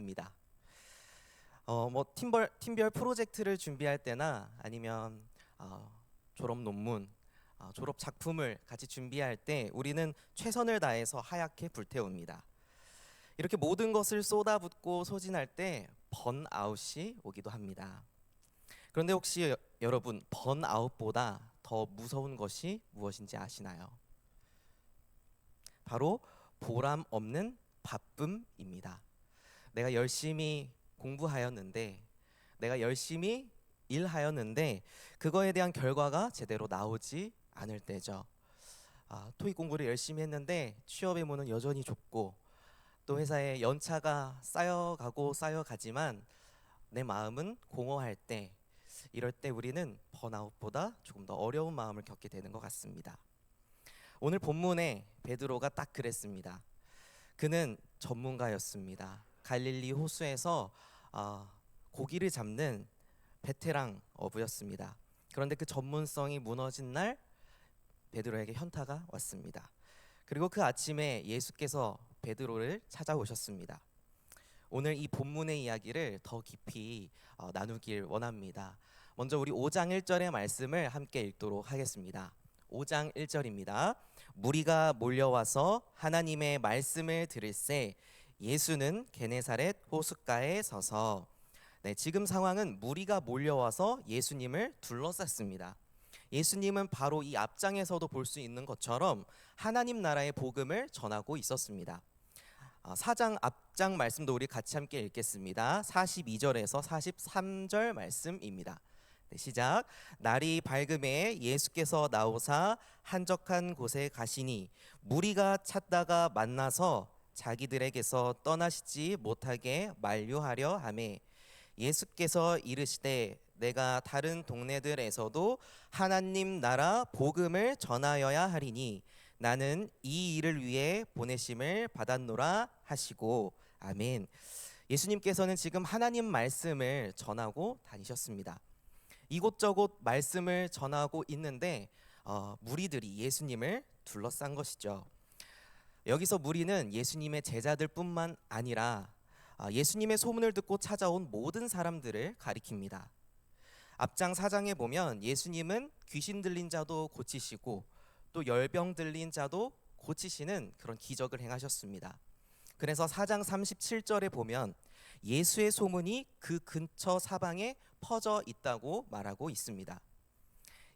합니다. 팀별 프로젝트를 준비할 때나 아니면 졸업 논문, 졸업 작품을 같이 준비할 때 우리는 최선을 다해서 하얗게 불태웁니다. 이렇게 모든 것을 쏟아붓고 소진할 때 번아웃이 오기도 합니다. 그런데 혹시 여러분, 번아웃보다 더 무서운 것이 무엇인지 아시나요? 바로 보람 없는 바쁨입니다. 내가 열심히 공부하였는데, 내가 열심히 일하였는데 그거에 대한 결과가 제대로 나오지 않을 때죠. 토익 공부를 열심히 했는데 취업의 문은 여전히 좁고, 또 회사에 연차가 쌓여가고 쌓여가지만 내 마음은 공허할 때, 이럴 때 우리는 번아웃보다 조금 더 어려운 마음을 겪게 되는 것 같습니다. 오늘 본문에 베드로가 딱 그랬습니다. 그는 전문가였습니다. 갈릴리 호수에서 고기를 잡는 베테랑 어부였습니다. 그런데 그 전문성이 무너진 날 베드로에게 현타가 왔습니다. 그리고 그 아침에 예수께서 베드로를 찾아오셨습니다. 오늘 이 본문의 이야기를 더 깊이 나누길 원합니다. 먼저 우리 5장 1절의 말씀을 함께 읽도록 하겠습니다. 5장 1절입니다. 무리가 몰려와서 하나님의 말씀을 들을새 예수는 게네사렛 호숫가에 서서, 지금 상황은 무리가 몰려와서 예수님을 둘러쌌습니다. 예수님은 바로 이 앞장에서도 볼 수 있는 것처럼 하나님 나라의 복음을 전하고 있었습니다. 4장 앞장 말씀도 우리 같이 함께 읽겠습니다. 42절에서 43절 말씀입니다. 시작. 날이 밝음에 예수께서 나오사 한적한 곳에 가시니 무리가 찾다가 만나서 자기들에게서 떠나시지 못하게 만류하려 하매, 예수께서 이르시되 내가 다른 동네들에서도 하나님 나라 복음을 전하여야 하리니 나는 이 일을 위해 보내심을 받았노라 하시고. 아멘. 예수님께서는 지금 하나님 말씀을 전하고 다니셨습니다. 이곳저곳 말씀을 전하고 있는데 무리들이 예수님을 둘러싼 것이죠. 여기서 무리는 예수님의 제자들뿐만 아니라 예수님의 소문을 듣고 찾아온 모든 사람들을 가리킵니다. 앞장 4장에 보면 예수님은 귀신 들린 자도 고치시고 또 열병 들린 자도 고치시는 그런 기적을 행하셨습니다. 그래서 4장 37절에 보면 예수의 소문이 그 근처 사방에 퍼져 있다고 말하고 있습니다.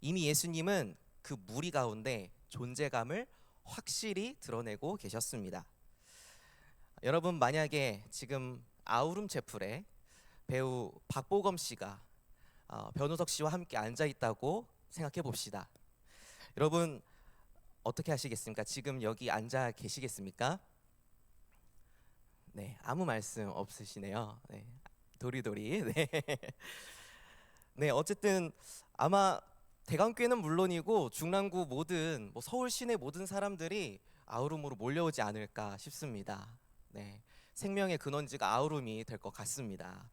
이미 예수님은 그 무리 가운데 존재감을 확실히 드러내고 계셨습니다. 여러분, 만약에 지금 아우름 채플에 배우 박보검 씨가 변우석 씨와 함께 앉아 있다고 생각해 봅시다. 여러분, 어떻게 하시겠습니까? 지금 여기 앉아 계시겠습니까? 네, 아무 말씀 없으시네요. 네, 도리도리. 네. 네, 어쨌든 아마 대강교회는 물론이고 중랑구 모든 서울 시내 모든 사람들이 아우름으로 몰려오지 않을까 싶습니다. 네, 생명의 근원지가 아우름이 될 것 같습니다.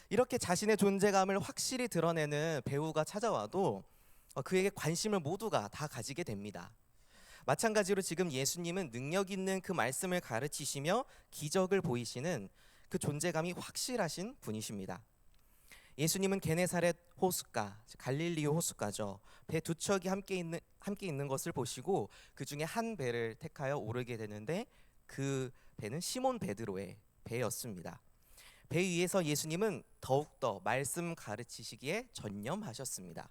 이렇게 자신의 존재감을 확실히 드러내는 배우가 찾아와도 그에게 관심을 모두가 다 가지게 됩니다. 마찬가지로 지금 예수님은 능력 있는 그 말씀을 가르치시며 기적을 보이시는 그 존재감이 확실하신 분이십니다. 예수님은 게네사렛 호숫가, 갈릴리 호숫가죠. 배 두 척이 함께 있는 것을 보시고 그 중에 한 배를 택하여 오르게 되는데 그 배는 시몬 베드로의 배였습니다. 배 위에서 예수님은 더욱더 말씀 가르치시기에 전념하셨습니다.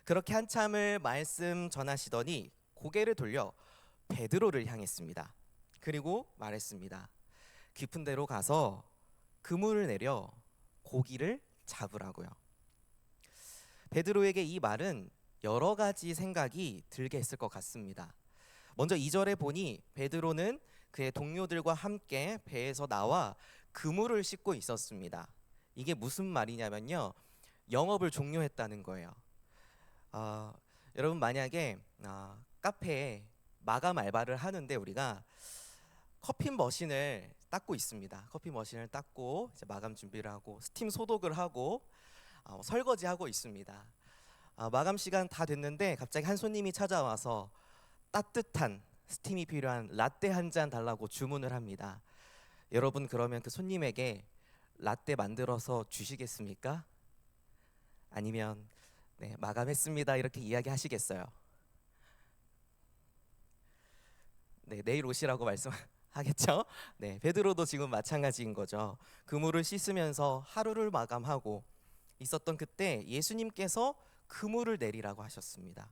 그렇게 한참을 말씀 전하시더니 고개를 돌려 베드로를 향했습니다. 그리고 말했습니다. 깊은 데로 가서 그물을 내려 고기를 잡으라고요. 베드로에게 이 말은 여러 가지 생각이 들게 했을 것 같습니다. 먼저 2절에 보니 베드로는 그의 동료들과 함께 배에서 나와 그물을 씻고 있었습니다. 이게 무슨 말이냐면요, 영업을 종료했다는 거예요. 여러분, 만약에 카페에 마감 알바를 하는데 우리가 커피 머신을 닦고 있습니다. 커피 머신을 닦고 이제 마감 준비를 하고 스팀 소독을 하고 설거지하고 있습니다. 마감 시간 다 됐는데 갑자기 한 손님이 찾아와서 따뜻한 스팀이 필요한 라떼 한 잔 달라고 주문을 합니다. 여러분 그러면 그 손님에게 라떼 만들어서 주시겠습니까? 아니면 네, 마감했습니다 이렇게 이야기하시겠어요? 네, 내일 오시라고 말씀하겠죠? 네, 베드로도 지금 마찬가지인 거죠. 그물을 씻으면서 하루를 마감하고 있었던 그때 예수님께서 그물을 내리라고 하셨습니다.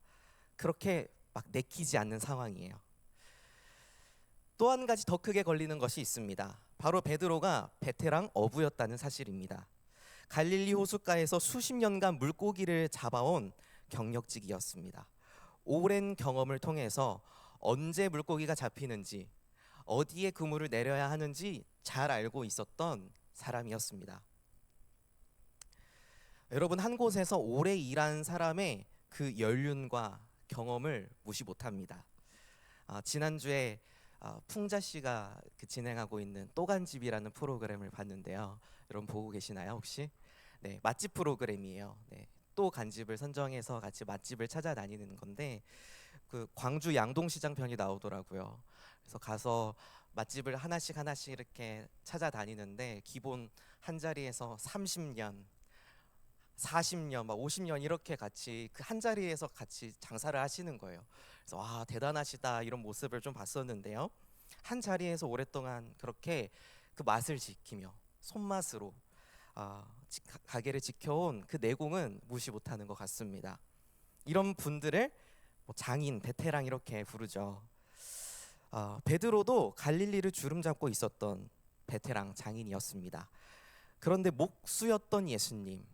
그렇게 막 내키지 않는 상황이에요. 또 한 가지 더 크게 걸리는 것이 있습니다. 바로 베드로가 베테랑 어부였다는 사실입니다. 갈릴리 호숫가에서 수십 년간 물고기를 잡아온 경력직이었습니다. 오랜 경험을 통해서 언제 물고기가 잡히는지, 어디에 그물을 내려야 하는지 잘 알고 있었던 사람이었습니다. 여러분, 한 곳에서 오래 일한 사람의 그 연륜과 경험을 무시 못합니다. 지난주에 풍자 씨가 진행하고 있는 또간집이라는 프로그램을 봤는데요. 여러분 보고 계시나요 혹시? 네, 맛집 프로그램이에요. 네, 또 간집을 선정해서 같이 맛집을 찾아다니는 건데 그 광주 양동시장 편이 나오더라고요. 그래서 가서 맛집을 하나씩 하나씩 이렇게 찾아다니는데 기본 한 자리에서 30년, 40년, 막 50년 이렇게 같이 그 한 자리에서 같이 장사를 하시는 거예요. 그래서 와 대단하시다 이런 모습을 좀 봤었는데요. 한 자리에서 오랫동안 그렇게 그 맛을 지키며 손맛으로 가게를 지켜온 그 내공은 무시 못하는 것 같습니다. 이런 분들을 뭐 장인, 베테랑 이렇게 부르죠. 베드로도 갈릴리를 주름 잡고 있었던 베테랑 장인이었습니다. 그런데 목수였던 예수님,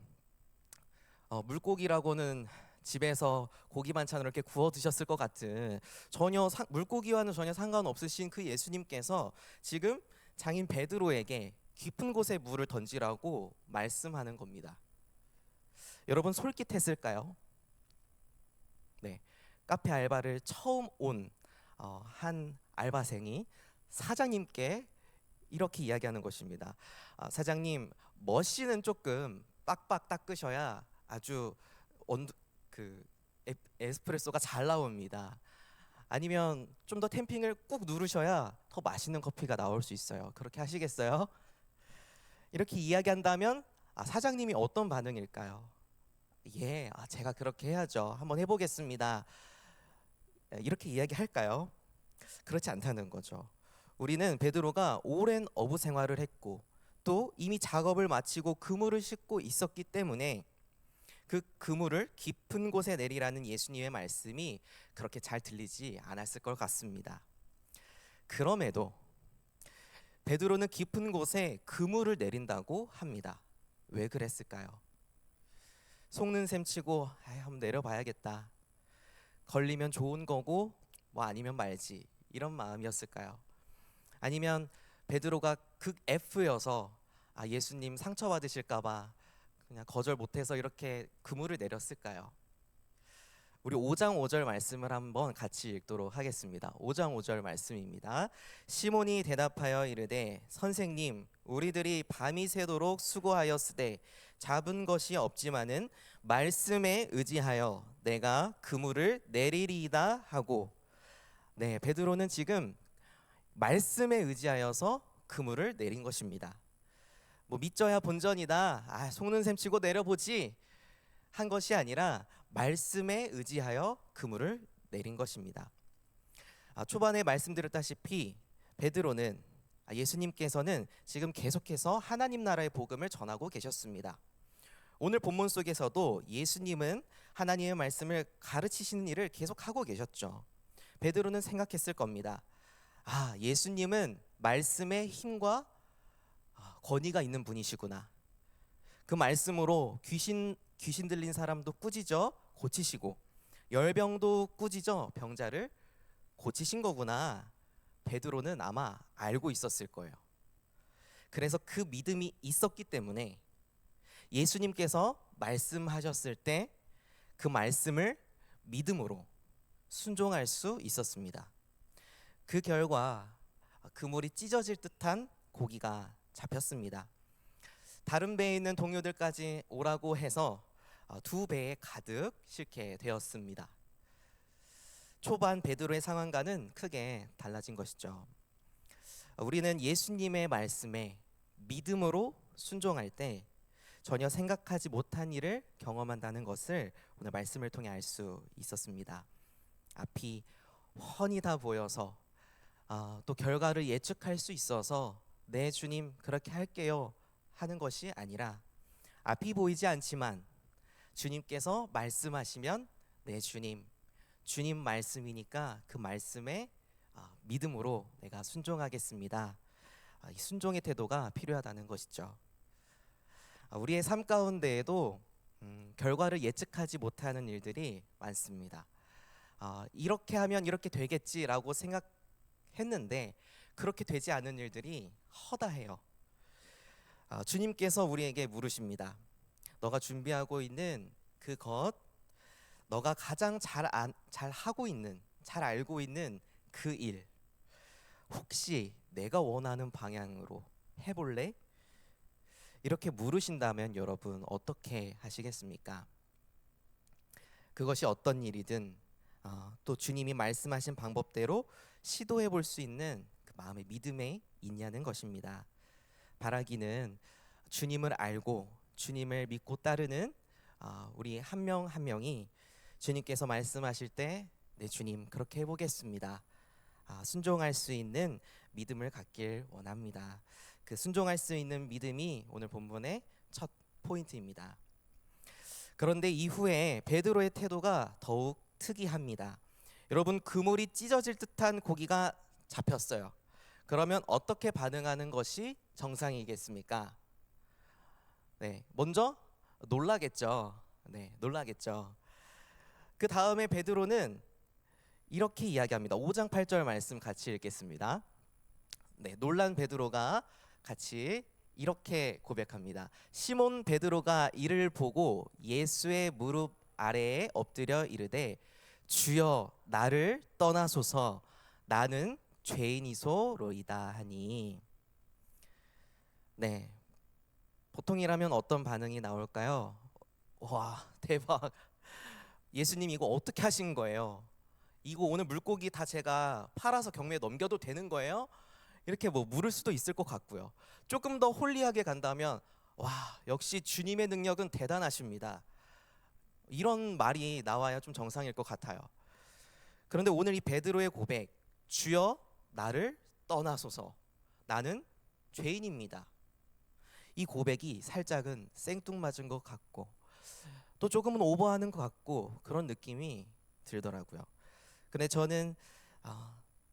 물고기라고는 집에서 고기 반찬을 이렇게 구워 드셨을 것 같은 물고기와는 전혀 상관없으신 그 예수님께서 지금 장인 베드로에게 깊은 곳에 물을 던지라고 말씀하는 겁니다. 여러분 솔깃했을까요? 네, 카페 알바를 처음 온 한 알바생이 사장님께 이렇게 이야기하는 것입니다. 사장님, 머신은 조금 빡빡 닦으셔야 아주 그 에스프레소가 잘 나옵니다. 아니면 좀 더 템핑을 꾹 누르셔야 더 맛있는 커피가 나올 수 있어요. 그렇게 하시겠어요? 이렇게 이야기한다면 사장님이 어떤 반응일까요? 예, 제가 그렇게 해야죠. 한번 해보겠습니다. 이렇게 이야기할까요? 그렇지 않다는 거죠. 우리는 베드로가 오랜 어부 생활을 했고 또 이미 작업을 마치고 그물을 싣고 있었기 때문에 그 그물을 깊은 곳에 내리라는 예수님의 말씀이 그렇게 잘 들리지 않았을 것 같습니다. 그럼에도 베드로는 깊은 곳에 그물을 내린다고 합니다. 왜 그랬을까요? 속는 셈 치고 한번 내려봐야겠다. 걸리면 좋은 거고 뭐 아니면 말지 이런 마음이었을까요? 아니면 베드로가 극 F여서 예수님 상처받으실까봐 그냥 거절 못해서 이렇게 그물을 내렸을까요? 우리 5장 5절 말씀을 한번 같이 읽도록 하겠습니다. 5장 5절 말씀입니다. 시몬이 대답하여 이르되 선생님 우리들이 밤이 새도록 수고하였으되 잡은 것이 없지만은 말씀에 의지하여 내가 그물을 내리리이다 하고, 네, 베드로는 지금 말씀에 의지하여서 그물을 내린 것입니다. 뭐 믿져야 본전이다, 속는 셈 치고 내려보지 한 것이 아니라 말씀에 의지하여 그물을 내린 것입니다. 초반에 말씀드렸다시피 베드로는 예수님께서는 지금 계속해서 하나님 나라의 복음을 전하고 계셨습니다. 오늘 본문 속에서도 예수님은 하나님의 말씀을 가르치시는 일을 계속하고 계셨죠. 베드로는 생각했을 겁니다. 예수님은 말씀의 힘과 권위가 있는 분이시구나. 그 말씀으로 귀신 들린 사람도 꾸짖어 고치시고 열병도 꾸짖어 병자를 고치신 거구나. 베드로는 아마 알고 있었을 거예요. 그래서 그 믿음이 있었기 때문에 예수님께서 말씀하셨을 때 그 말씀을 믿음으로 순종할 수 있었습니다. 그 결과 그물이 찢어질 듯한 고기가 잡혔습니다. 다른 배에 있는 동료들까지 오라고 해서 두 배에 가득 싣게 되었습니다. 초반 베드로의 상황과는 크게 달라진 것이죠. 우리는 예수님의 말씀에 믿음으로 순종할 때 전혀 생각하지 못한 일을 경험한다는 것을 오늘 말씀을 통해 알 수 있었습니다. 앞이 훤히 다 보여서 또 결과를 예측할 수 있어서 네 주님 그렇게 할게요 하는 것이 아니라 앞이 보이지 않지만 주님께서 말씀하시면 네 주님, 주님 말씀이니까 그 말씀에 믿음으로 내가 순종하겠습니다. 이 순종의 태도가 필요하다는 것이죠. 우리의 삶 가운데에도 결과를 예측하지 못하는 일들이 많습니다. 이렇게 하면 이렇게 되겠지라고 생각했는데 그렇게 되지 않은 일들이 허다해요. 주님께서 우리에게 물으십니다. 너가 준비하고 있는 그것, 너가 가장 잘 하고 있는, 잘 알고 있는 그 일, 혹시 내가 원하는 방향으로 해볼래? 이렇게 물으신다면 여러분 어떻게 하시겠습니까? 그것이 어떤 일이든 또 주님이 말씀하신 방법대로 시도해 볼 수 있는 그 마음의 믿음에 있냐는 것입니다. 바라기는 주님을 알고 주님을 믿고 따르는 우리 한 명 한 명이 주님께서 말씀하실 때 네 주님 그렇게 해보겠습니다. 순종할 수 있는 믿음을 갖길 원합니다. 그 순종할 수 있는 믿음이 오늘 본문의 첫 포인트입니다. 그런데 이후에 베드로의 태도가 더욱 특이합니다. 여러분, 그물이 찢어질 듯한 고기가 잡혔어요. 그러면 어떻게 반응하는 것이 정상이겠습니까? 네, 먼저 놀라겠죠. 네, 놀라겠죠. 그 다음에 베드로는 이렇게 이야기합니다. 5장 8절 말씀 같이 읽겠습니다. 네, 놀란 베드로가 같이 이렇게 고백합니다. 시몬 베드로가 이를 보고 예수의 무릎 아래에 엎드려 이르되 주여 나를 떠나소서 나는 죄인이소로이다 하니. 네, 보통이라면 어떤 반응이 나올까요? 와, 대박. 예수님 이거 어떻게 하신 거예요? 이거 오늘 물고기 다 제가 팔아서 경매에 넘겨도 되는 거예요? 이렇게 뭐 물을 수도 있을 것 같고요. 조금 더 홀리하게 간다면 와, 역시 주님의 능력은 대단하십니다. 이런 말이 나와야 좀 정상일 것 같아요. 그런데 오늘 이 베드로의 고백, 주여 나를 떠나소서 나는 죄인입니다. 이 고백이 살짝은 생뚱맞은 것 같고 또 조금은 오버하는 것 같고 그런 느낌이 들더라고요. 근데 저는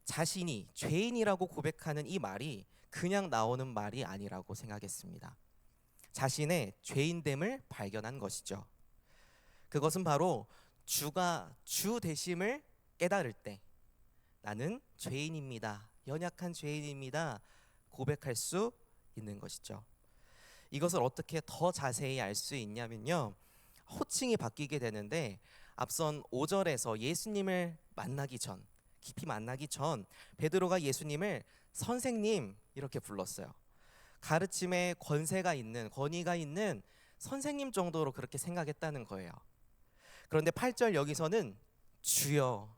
자신이 죄인이라고 고백하는 이 말이 그냥 나오는 말이 아니라고 생각했습니다. 자신의 죄인됨을 발견한 것이죠. 그것은 바로 주가 주 되심을 깨달을 때 나는 죄인입니다. 연약한 죄인입니다. 고백할 수 있는 것이죠. 이것을 어떻게 더 자세히 알 수 있냐면요. 호칭이 바뀌게 되는데 앞선 5절에서 예수님을 만나기 전, 깊이 만나기 전 베드로가 예수님을 선생님 이렇게 불렀어요. 가르침에 권세가 있는, 권위가 있는 선생님 정도로 그렇게 생각했다는 거예요. 그런데 8절 여기서는 주여,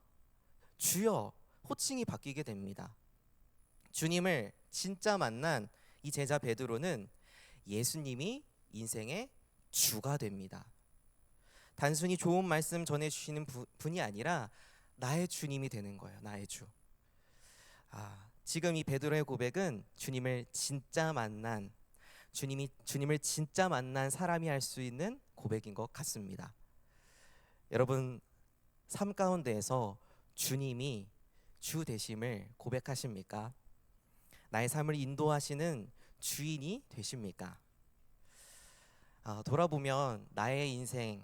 주여 호칭이 바뀌게 됩니다. 주님을 진짜 만난 이 제자 베드로는 예수님이 인생의 주가 됩니다. 단순히 좋은 말씀 전해주시는 분이 아니라 나의 주님이 되는 거예요. 나의 주. 지금 이 베드로의 고백은 주님을 진짜 만난 주님을 진짜 만난 사람이 할 수 있는 고백인 것 같습니다. 여러분 삶 가운데에서 주님이 주 되심을 고백하십니까? 나의 삶을 인도하시는 주인이 되십니까? 돌아보면 나의 인생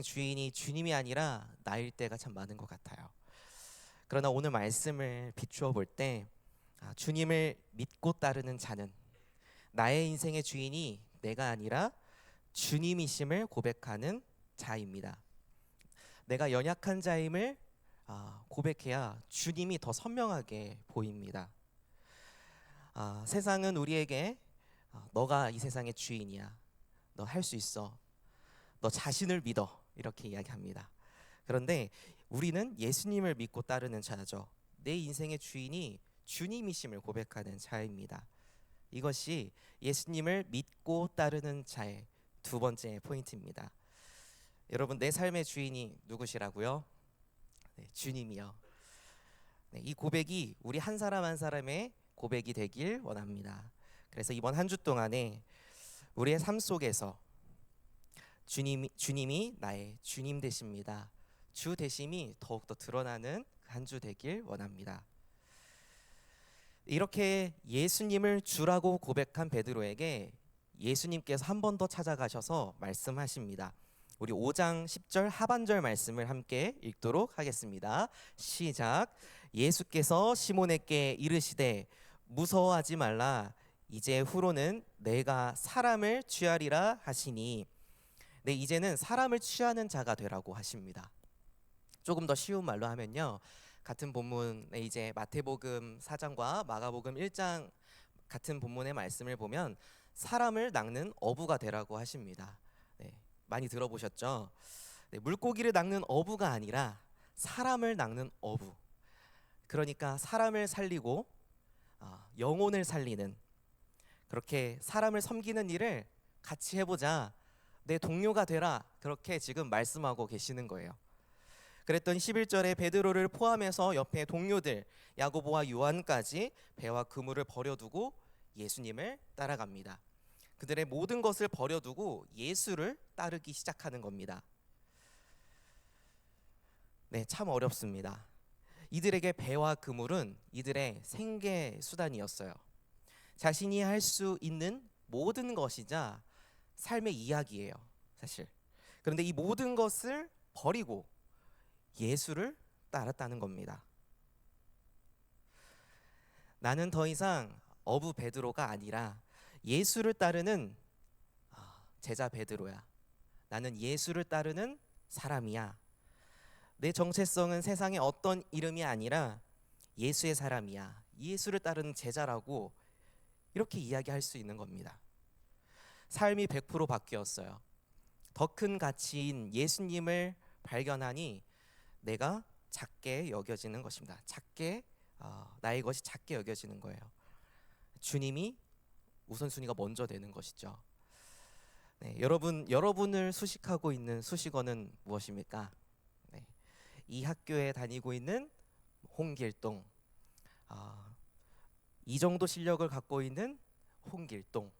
주인이 주님이 아니라 나일 때가 참 많은 것 같아요. 그러나 오늘 말씀을 비추어 볼 때 주님을 믿고 따르는 자는 나의 인생의 주인이 내가 아니라 주님이심을 고백하는 자입니다. 내가 연약한 자임을 고백해야 주님이 더 선명하게 보입니다. 세상은 우리에게 너가 이 세상의 주인이야. 너 할 수 있어. 너 자신을 믿어. 이렇게 이야기합니다. 그런데 우리는 예수님을 믿고 따르는 자죠. 내 인생의 주인이 주님이심을 고백하는 자입니다. 이것이 예수님을 믿고 따르는 자의 두 번째 포인트입니다. 여러분, 내 삶의 주인이 누구시라고요? 네, 주님이요. 네, 이 고백이 우리 한 사람 한 사람의 고백이 되길 원합니다. 그래서 이번 한 주 동안에 우리의 삶 속에서 주님이 나의 주님 되십니다. 주 되심이 더욱더 드러나는 한 주 되길 원합니다. 이렇게 예수님을 주라고 고백한 베드로에게 예수님께서 한 번 더 찾아가셔서 말씀하십니다. 우리 5장 10절 하반절 말씀을 함께 읽도록 하겠습니다. 시작. 예수께서 시몬에게 이르시되 무서워하지 말라. 이제 후로는 내가 사람을 취하리라 하시니. 네, 이제는 사람을 취하는 자가 되라고 하십니다. 조금 더 쉬운 말로 하면요, 같은 본문에 이제 마태복음 4장과 마가복음 1장 같은 본문의 말씀을 보면 사람을 낚는 어부가 되라고 하십니다. 네, 많이 들어보셨죠? 네, 물고기를 낚는 어부가 아니라 사람을 낚는 어부. 그러니까 사람을 살리고 영혼을 살리는, 그렇게 사람을 섬기는 일을 같이 해보자, 내 동료가 되라, 그렇게 지금 말씀하고 계시는 거예요. 그랬더니 11절에 베드로를 포함해서 옆에 동료들 야고보와 요한까지 배와 그물을 버려두고 예수님을 따라갑니다. 그들의 모든 것을 버려두고 예수를 따르기 시작하는 겁니다. 네, 참 어렵습니다. 이들에게 배와 그물은 이들의 생계 수단이었어요. 자신이 할 수 있는 모든 것이자 삶의 이야기예요, 사실. 그런데 이 모든 것을 버리고 예수를 따랐다는 겁니다. 나는 더 이상 어부 베드로가 아니라 예수를 따르는 제자 베드로야. 나는 예수를 따르는 사람이야. 내 정체성은 세상의 어떤 이름이 아니라 예수의 사람이야. 예수를 따르는 제자라고 이렇게 이야기할 수 있는 겁니다. 삶이 100% 바뀌었어요. 더 큰 가치인 예수님을 발견하니 내가 작게 여겨지는 것입니다. 나의 것이 작게 여겨지는 거예요. 주님이 우선순위가 먼저 되는 것이죠. 네, 여러분을 수식하고 있는 수식어는 무엇입니까? 네, 이 학교에 다니고 있는 홍길동, 이 정도 실력을 갖고 있는 홍길동,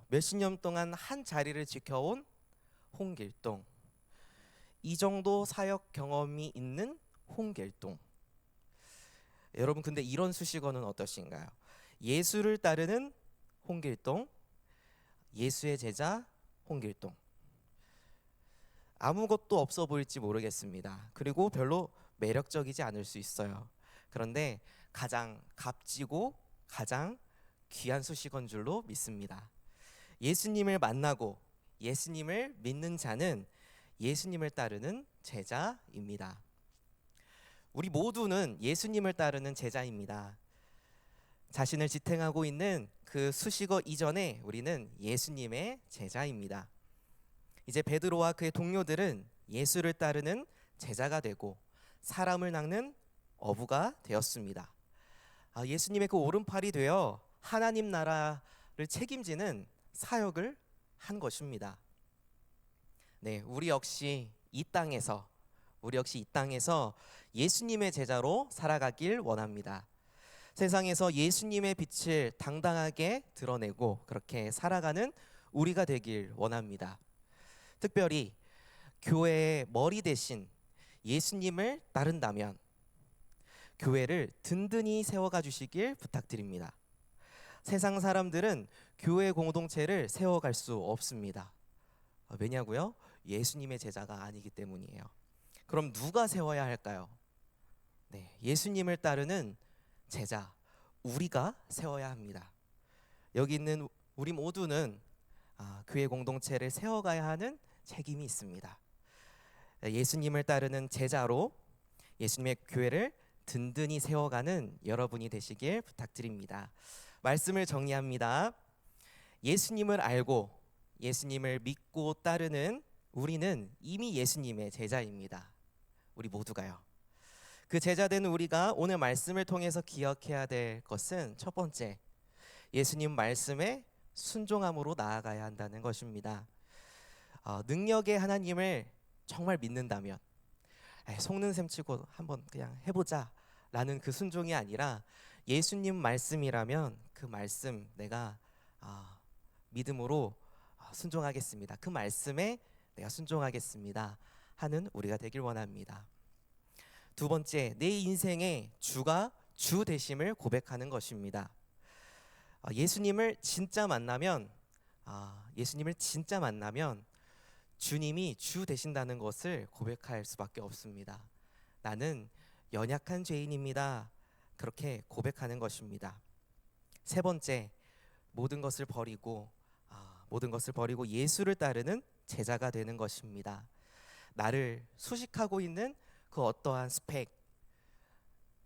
몇십 년 동안 한 자리를 지켜온 홍길동, 이 정도 사역 경험이 있는 홍길동. 여러분, 근데 이런 수식어는 어떠신가요? 예수를 따르는 홍길동, 예수의 제자 홍길동. 아무것도 없어 보일지 모르겠습니다. 그리고 별로 매력적이지 않을 수 있어요. 그런데 가장 값지고 가장 귀한 수식어인 줄로 믿습니다. 예수님을 만나고 예수님을 믿는 자는 예수님을 따르는 제자입니다. 우리 모두는 예수님을 따르는 제자입니다. 자신을 지탱하고 있는 그 수식어 이전에 우리는 예수님의 제자입니다. 이제 베드로와 그의 동료들은 예수를 따르는 제자가 되고 사람을 낚는 어부가 되었습니다. 예수님의 그 오른팔이 되어 하나님 나라를 책임지는 사역을 한 것입니다. 네, 우리 역시 이 땅에서 예수님의 제자로 살아가길 원합니다. 세상에서 예수님의 빛을 당당하게 드러내고 그렇게 살아가는 우리가 되길 원합니다. 특별히 교회의 머리 대신 예수님을 따른다면 교회를 든든히 세워가 주시길 부탁드립니다. 세상 사람들은 교회 공동체를 세워갈 수 없습니다. 왜냐고요? 예수님의 제자가 아니기 때문이에요. 그럼 누가 세워야 할까요? 네, 예수님을 따르는 제자, 우리가 세워야 합니다. 여기 있는 우리 모두는 교회 공동체를 세워가야 하는 책임이 있습니다. 예수님을 따르는 제자로 예수님의 교회를 든든히 세워가는 여러분이 되시길 부탁드립니다. 말씀을 정리합니다. 예수님을 알고 예수님을 믿고 따르는 우리는 이미 예수님의 제자입니다. 우리 모두가요. 그 제자된 우리가 오늘 말씀을 통해서 기억해야 될 것은 첫 번째, 예수님 말씀에 순종함으로 나아가야 한다는 것입니다. 능력의 하나님을 정말 믿는다면 속는 셈 치고 한번 그냥 해보자 라는 그 순종이 아니라 예수님 말씀이라면 그 말씀 내가 믿음으로 순종하겠습니다. 그 말씀에 내가 순종하겠습니다 하는 우리가 되길 원합니다. 두 번째, 내 인생의 주가 주 되심을 고백하는 것입니다. 예수님을 진짜 만나면 주님이 주 되신다는 것을 고백할 수밖에 없습니다. 나는 연약한 죄인입니다. 그렇게 고백하는 것입니다. 세 번째, 모든 것을 버리고 예수를 따르는 제자가 되는 것입니다. 나를 수식하고 있는 그 어떠한 스펙,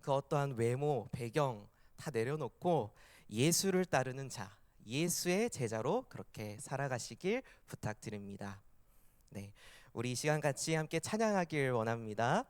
그 어떠한 외모, 배경 다 내려놓고 예수를 따르는 자, 예수의 제자로 그렇게 살아가시길 부탁드립니다. 네, 우리 이 시간 같이 함께 찬양하길 원합니다.